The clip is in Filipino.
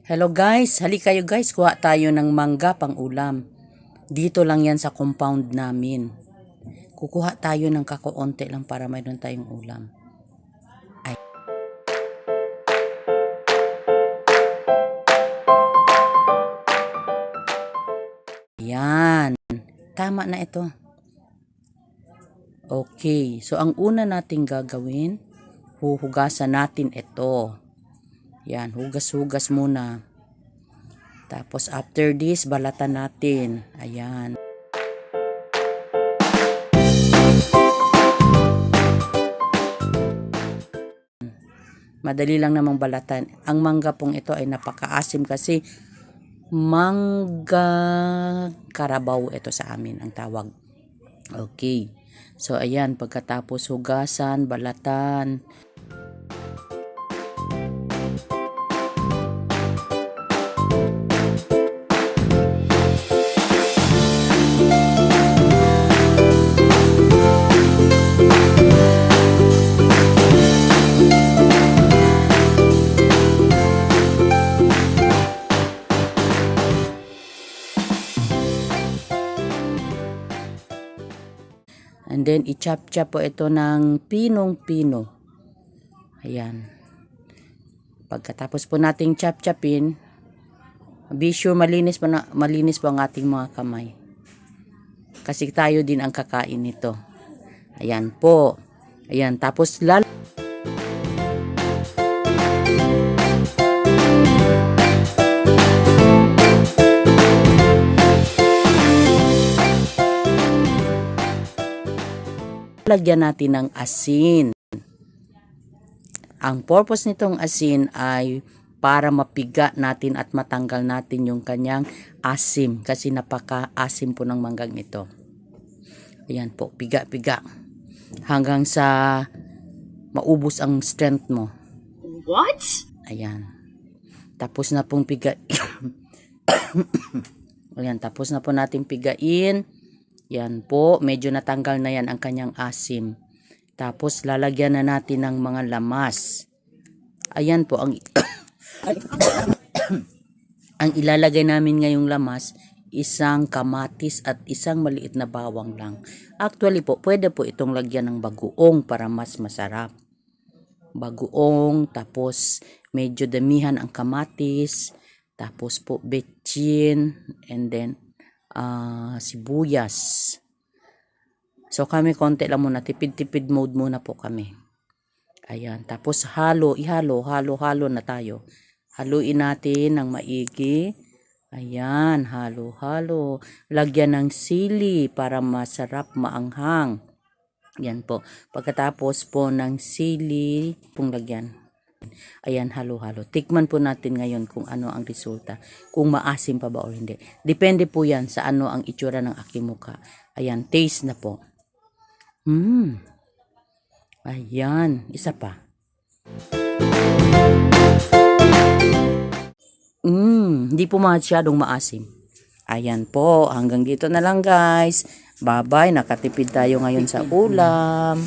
Hello guys, halika kayo guys, kuha tayo ng mangga pang ulam. Dito lang yan sa compound namin. Kukuha tayo ng kakaunti lang para mayroon tayong ulam. Ay. Yan, tama na ito. Okay, so ang una nating gagawin, huhugasan natin ito. Yan, hugas-hugas muna. Tapos after this, balatan natin. Ayan. Madali lang namang balatan. Ang mangga pong ito ay napakaasim kasi mangga karabaw ito sa amin ang tawag. Okay. So ayan, pagkatapos hugasan, balatan. And then, i-chop-chop po ito ng pinong-pino. Ayan. Pagkatapos po nating chop-chopin, be sure malinis po ang ating mga kamay. Kasi tayo din ang kakain nito. Ayan po. Ayan. Tapos, lagyan natin ng asin. Ang purpose nitong asin ay para mapiga natin at matanggal natin yung kanyang asim. Kasi napaka-asim po ng manggang ito. Ayan po, piga-piga. Hanggang sa maubos ang strength mo. What? Ayan. Tapos na pong piga. Ayan, tapos na po natin pigain. Yan po, medyo natanggal na yan ang kanyang asim. Tapos lalagyan na natin ng mga lamas. Ayan po ang ang ilalagay namin ngayong lamas, isang kamatis at isang maliit na bawang lang. Actually po, pwede po itong lagyan ng bagoong para mas masarap. Bagoong, tapos medyo damihan ang kamatis, tapos po betchin, and then sibuyas. So kami konti lang muna, tipid-tipid mode muna po kami. Ayan, tapos halo na tayo. Haluin natin ng maigi. Ayan, halo. Lagyan ng sili para masarap maanghang. Yan po. Pagkatapos po ng sili, pong lagyan. Ayan, halo-halo. Tikman po natin ngayon kung ano ang resulta. Kung maasim pa ba o hindi. Depende po yan sa ano ang itsura ng aking mukha. Ayan, taste na po. Ayan, isa pa. Hindi po masyadong maasim. Ayan po, hanggang dito na lang guys. Bye-bye, nakatipid tayo ngayon sa ulam.